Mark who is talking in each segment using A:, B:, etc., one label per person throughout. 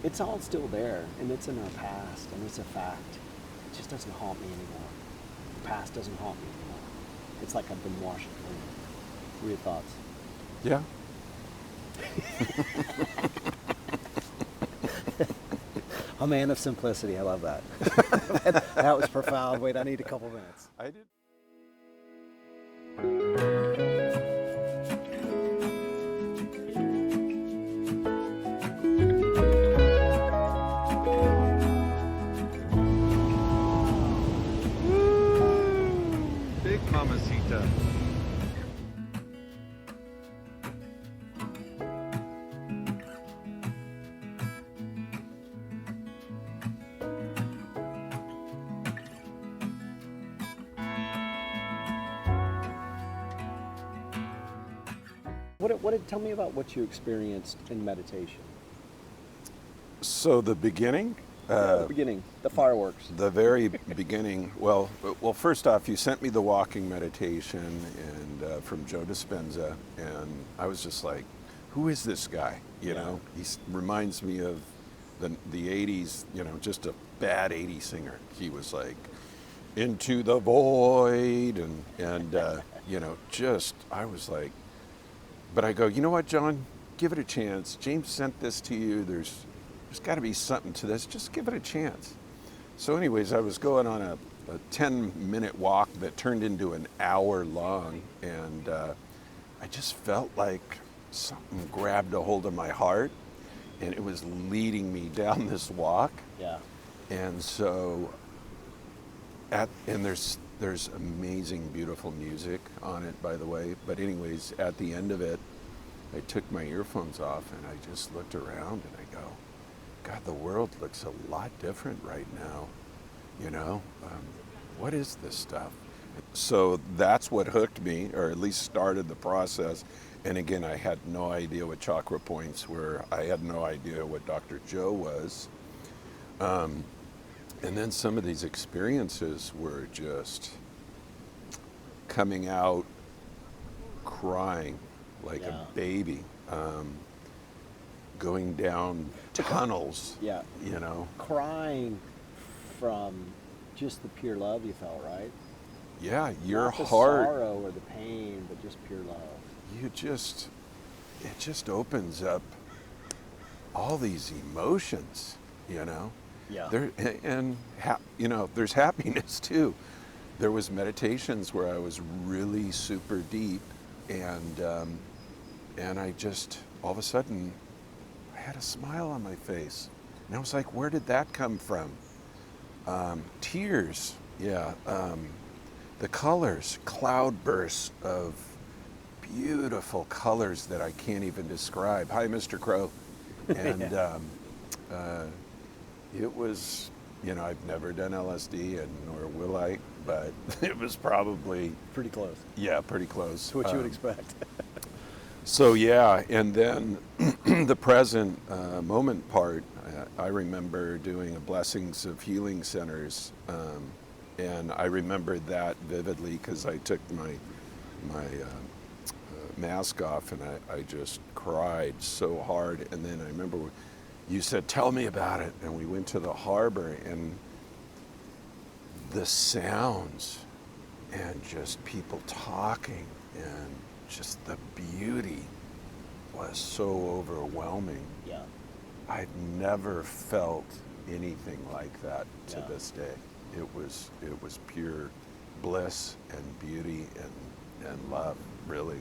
A: it's all still there, and it's in our past, and it's a fact. It just doesn't haunt me anymore. The past doesn't haunt me anymore. It's like I've been washed clean. What are your thoughts?
B: Yeah.
A: A man of simplicity. I love that. That was profound. Wait, I need a couple minutes.
B: I did. Big mamacita.
A: Tell me about what you experienced in meditation.
B: So the beginning,
A: The beginning, the fireworks.
B: the very beginning. Well, first off, you sent me the walking meditation and from Joe Dispenza, and I was just like, "Who is this guy?" You know, reminds me of the '80s. You know, just a bad '80s singer. He was like, "Into the void," and you know, just I was like, but I go, you know what, John, give it a chance. James sent this to you. There's got to be something to this. Just give it a chance. So anyways, I was going on a 10-minute walk that turned into an hour long, and I just felt like something grabbed a hold of my heart, and it was leading me down this walk.
A: Yeah.
B: And so, there's amazing, beautiful music on it, by the way. But anyways, at the end of it, I took my earphones off and I just looked around and I go, God, the world looks a lot different right now. You know, what is this stuff? So that's what hooked me, or at least started the process. And again, I had no idea what chakra points were. I had no idea what Dr. Joe was. And then some of these experiences were just coming out crying like a baby, going down tunnels,
A: Yeah.
B: you know.
A: Crying from just the pure love you felt, right?
B: Yeah, your
A: Not the
B: heart,
A: sorrow or the pain, but just pure love.
B: it just opens up all these emotions, you know.
A: Yeah.
B: You know, there's happiness too. There was meditations where I was really super deep, and I just all of a sudden I had a smile on my face, and I was like, where did that come from? Tears, yeah. The colors, cloudbursts of beautiful colors that I can't even describe. Hi, Mr. Crow, and. It was, you know, I've never done LSD, and nor will I, but it was probably,
A: Pretty close.
B: yeah, pretty close.
A: That's what you would expect.
B: So yeah, and then the present moment part, I remember doing a Blessings of Healing Centers, and I remember that vividly because I took my mask off and I just cried so hard, and then I remember you said, tell me about it. And we went to the harbor, and the sounds and just people talking and just the beauty was so overwhelming.
A: Yeah.
B: I've never felt anything like that to
A: Yeah.
B: this day. It was pure bliss and beauty and love, really.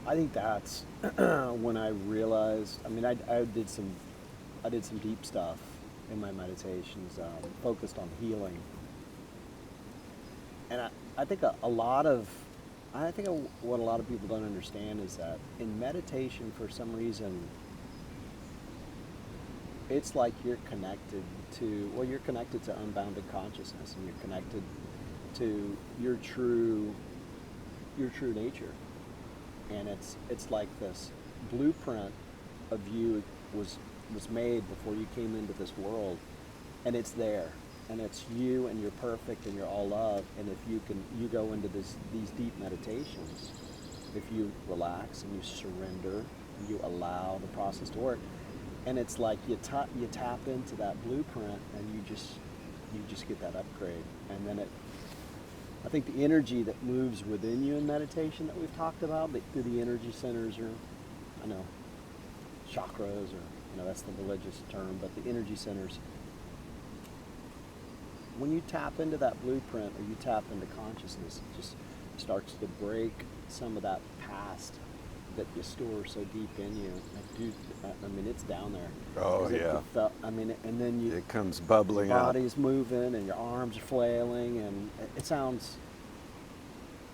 A: I think that's when I realized. I mean, I did some deep stuff in my meditations, focused on healing, and I think what a lot of people don't understand is that in meditation, for some reason, it's like you're connected to unbounded consciousness, and you're connected to your true nature. And it's like this blueprint of you was made before you came into this world, and it's there, and it's you, and you're perfect, and you're all love. And if you go into these deep meditations, if you relax and you surrender and you allow the process to work, and it's like you tap into that blueprint, and you just get that upgrade, and then I think the energy that moves within you in meditation that we've talked about, through the energy centers, or I know chakras, or that's the religious term, but the energy centers. When you tap into that blueprint, or you tap into consciousness, it just starts to break some of that past that you store so deep in you. Like, dude, I mean, it's down there.
B: Oh, yeah.
A: And then
B: it comes bubbling
A: your
B: up.
A: body's moving, and your arms are flailing, and it sounds.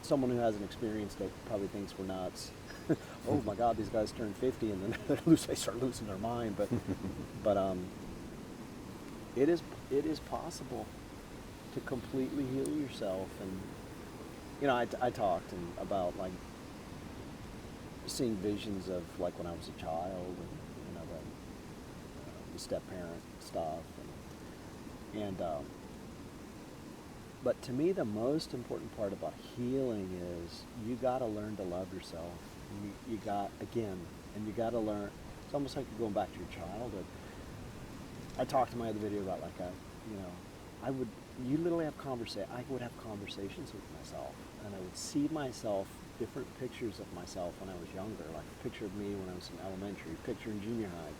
A: Someone who hasn't experienced it probably thinks we're nuts. Oh my God, these guys turn 50 and then they start losing their mind. But it is possible to completely heal yourself. And I talked about, like, seeing visions of, like, when I was a child, and the step parent stuff, and but to me, the most important part about healing is you got to learn to love yourself. You got to learn. It's almost like you're going back to your childhood. I talked in my other video about, like, you literally have I would have conversations with myself, and I would see myself, different pictures of myself when I was younger, like a picture of me when I was in elementary, a picture in junior high,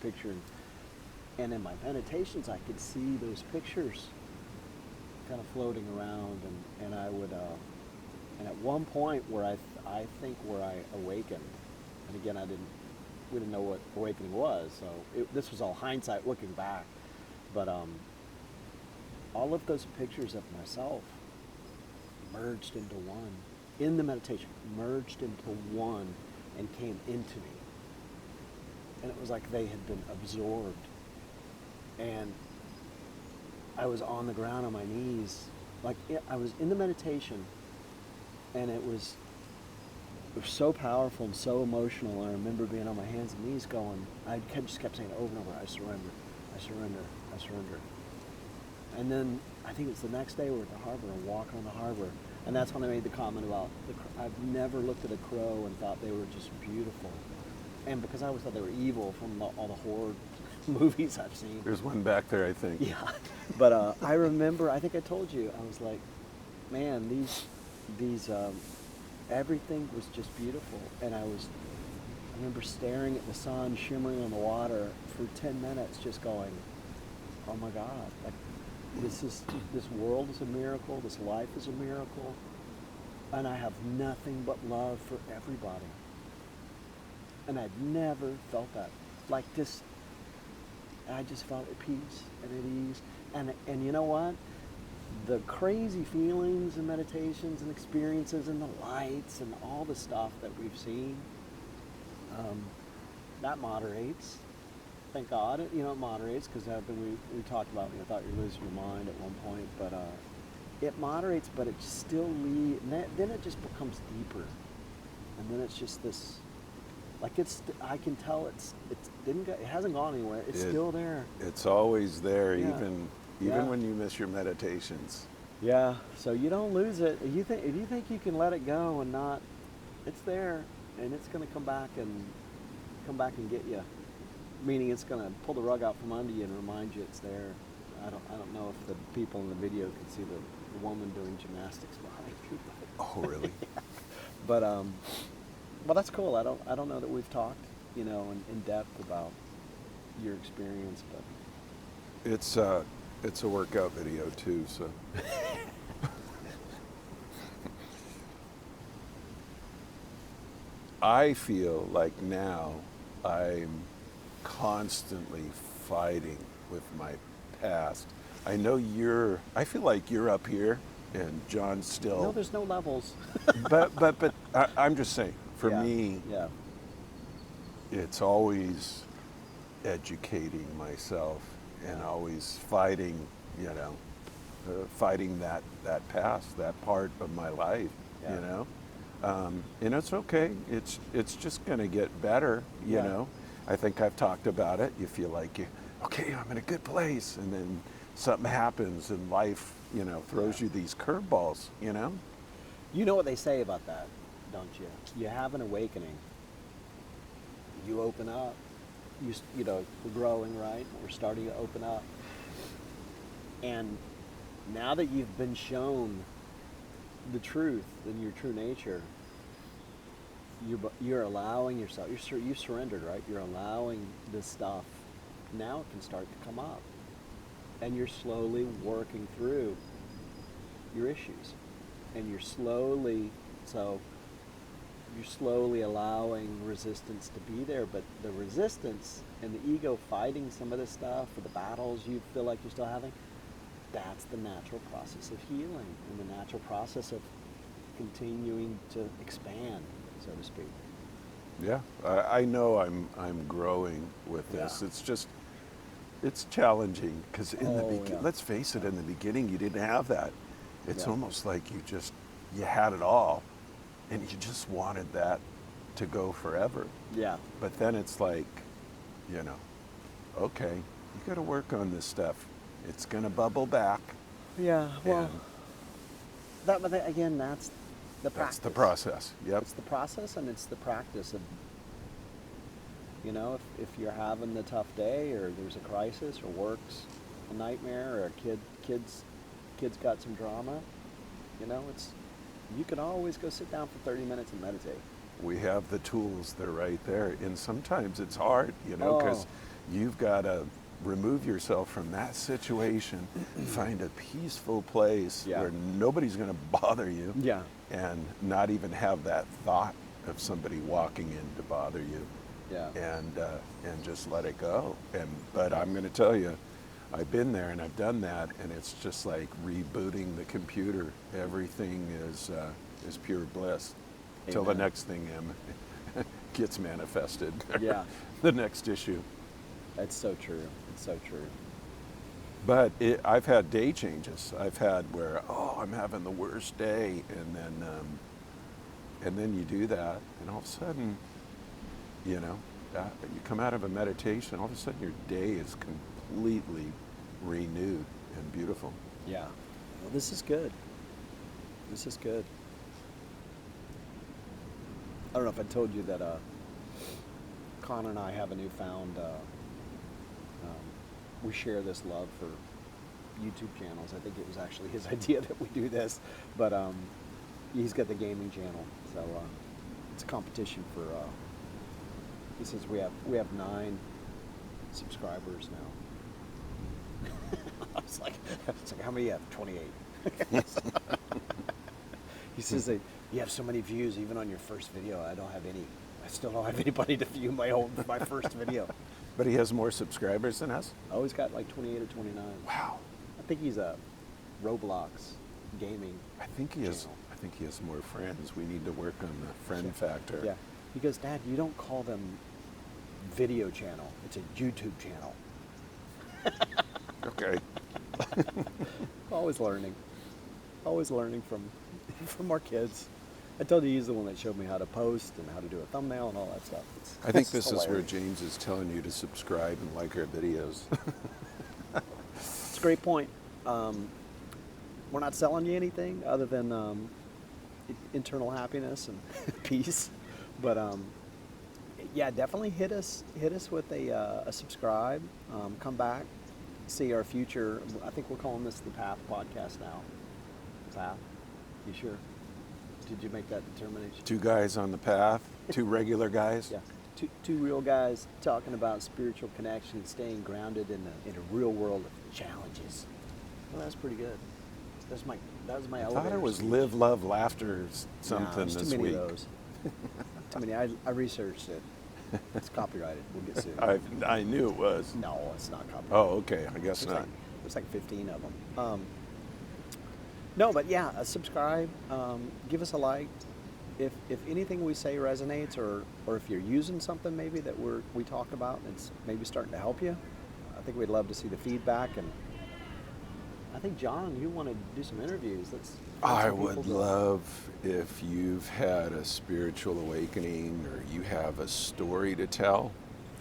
A: and in my meditations, I could see those pictures kind of floating around, and I would, and at one point where I think where I awakened, and again, we didn't know what awakening was, so this was all hindsight looking back, but all of those pictures of myself merged into one, in the meditation, merged into one, and came into me, and it was like they had been absorbed, and I was on the ground on my knees, like I was in the meditation, and it was so powerful and so emotional. I remember being on my hands and knees going, just kept saying it over and over, I surrender, I surrender, I surrender. And then I think it's the next day we're at the harbor and walking on the harbor, and that's when I made the comment about I've never looked at a crow and thought they were just beautiful, and because I always thought they were evil from all the horror movies I've seen.
B: There's one back there, I think.
A: Yeah, but I remember, I think I told you, I was like, man, these everything was just beautiful, and I remember staring at the sun shimmering on the water for 10 minutes, just going, oh my God, like this world is a miracle, this life is a miracle, and I have nothing but love for everybody, and I'd never felt that like this. I just felt at peace and at ease. And you know what? The crazy feelings and meditations and experiences and the lights and all the stuff that we've seen, that moderates. Thank God, it moderates, because we talked about, I thought you were losing your mind at one point, but it moderates, but it still then it just becomes deeper. And then it's just this, like I can tell it hasn't gone anywhere. It's still there.
B: It's always there,
A: Yeah.
B: even when you miss your meditations.
A: Yeah. So you don't lose it. If you think you can let it go and not, it's there, and it's going to come back and get you. Meaning it's going to pull the rug out from under you and remind you it's there. I don't know if the people in the video could see the woman doing gymnastics behind you.
B: Oh, really?
A: Yeah. But well, that's cool. I don't know that we've talked, in depth about your experience, but
B: it's a workout video too, so. I feel like now I'm constantly fighting with my past. I I feel like you're up here and John's still.
A: No, there's no levels.
B: but I'm just saying, for me,
A: yeah.
B: it's always educating myself and always fighting, fighting that past, that part of my life,
A: Yeah.
B: And it's okay. It's just going to get better, you know. I think I've talked about it. You feel like okay, I'm in a good place, and then something happens, and life, throws you these curveballs, You
A: know what they say about that, don't you? You have an awakening. You open up, you know, we're growing, right? We're starting to open up. And now that you've been shown the truth and your true nature, you're allowing yourself, you've surrendered, right? You're allowing this stuff. Now it can start to come up. And you're slowly working through your issues. And you're slowly allowing resistance to be there, but the resistance and the ego fighting some of this stuff, or the battles you feel like you're still having, that's the natural process of healing and the natural process of continuing to expand, so to speak.
B: Yeah, I know I'm growing with this.
A: Yeah.
B: It's just, it's challenging because in the beginning,
A: Yeah.
B: let's face it, in the beginning you didn't have that. It's
A: Yeah.
B: almost like you had it all and you just wanted that to go forever.
A: Yeah.
B: But then it's like, you know, okay, you got to work on this stuff. It's going to bubble back.
A: Yeah. Well,
B: and
A: again, that's the practice.
B: that's the process. Yep.
A: It's the process, and it's the practice of, you know, if you're having a tough day, or there's a crisis, or work's a nightmare, or kids got some drama, you know, you can always go sit down for 30 minutes and meditate.
B: We have the tools, they're right there. And sometimes it's hard, you know, because you've got to remove yourself from that situation, find a peaceful place where nobody's going to bother you, and not even have that thought of somebody walking in to bother you, and just let it go. But I'm going to tell you, I've been there and I've done that, and it's just like rebooting the computer. Everything is pure bliss till the next thing gets manifested.
A: Yeah.
B: The next issue.
A: That's so true. It's so true.
B: But I've had day changes. I've had where, I'm having the worst day, and then you do that, and all of a sudden, you know, you come out of a meditation, all of a sudden your day is completely renewed and beautiful.
A: Yeah. Well, this is good. This is good. I don't know if I told you that Connor and I have a newfound, we share this love for YouTube channels. I think it was actually his idea that we do this, but he's got the gaming channel, so it's a competition for, he says we have 9 subscribers now. I was like, how many do you have? 28. He says that you have so many views even on your first video. I still don't have anybody to view my first video.
B: But he has more subscribers than us?
A: Oh, he's got like 28 or 29.
B: Wow.
A: I think he's a Roblox gaming
B: I think he has more friends. We need to work on the friend factor.
A: Yeah. He goes, Dad, you don't call them video channel. It's a YouTube channel.
B: Okay.
A: Always learning from our kids. I told you he's the one that showed me how to post and how to do a thumbnail and all that stuff.
B: I think
A: it's
B: this is where
A: hilarious.
B: James is telling you to subscribe and like our videos.
A: It's a great point. We're not selling you anything other than internal happiness and peace, but yeah, definitely hit us with a subscribe. Come back, see our future. I think we're calling this the Path Podcast now. Path, you sure? Did you make that determination?
B: 2 guys on the path, 2 regular guys.
A: Yeah, two real guys talking about spiritual connection, staying grounded in a real world of challenges. Well, that's pretty good. That was my
B: I
A: elevator
B: thought it was
A: speech.
B: live, love, laughter, something
A: there's
B: this
A: too many
B: week.
A: of those. Too many. I researched it. It's copyrighted. We'll get sued.
B: I knew it was.
A: No, it's not copyrighted.
B: Oh, okay. I guess
A: There's
B: not.
A: like 15 of them. No, but yeah, subscribe. Give us a like. If anything we say resonates, or if you're using something maybe that we talk about and it's maybe starting to help you, I think we'd love to see the feedback. And I think, John, you want to do some interviews.
B: I would love if you've had a spiritual awakening or you have a story to tell.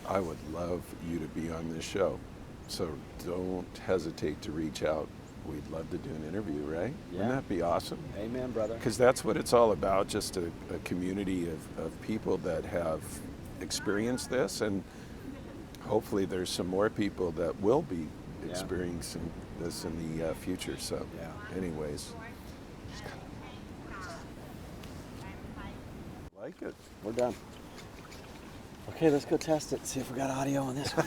B: I would love you to be on this show. So don't hesitate to reach out. We'd love to do an interview, right?
A: Yeah.
B: Wouldn't that be awesome?
A: Amen, brother.
B: Because that's what it's all about, just a community of people that have experienced this. And hopefully there's some more people that will be
A: Yeah.
B: experiencing this in the future. So,
A: Yeah.
B: anyways, like it.
A: We're done. Okay, let's go test it. See if we got audio on this one.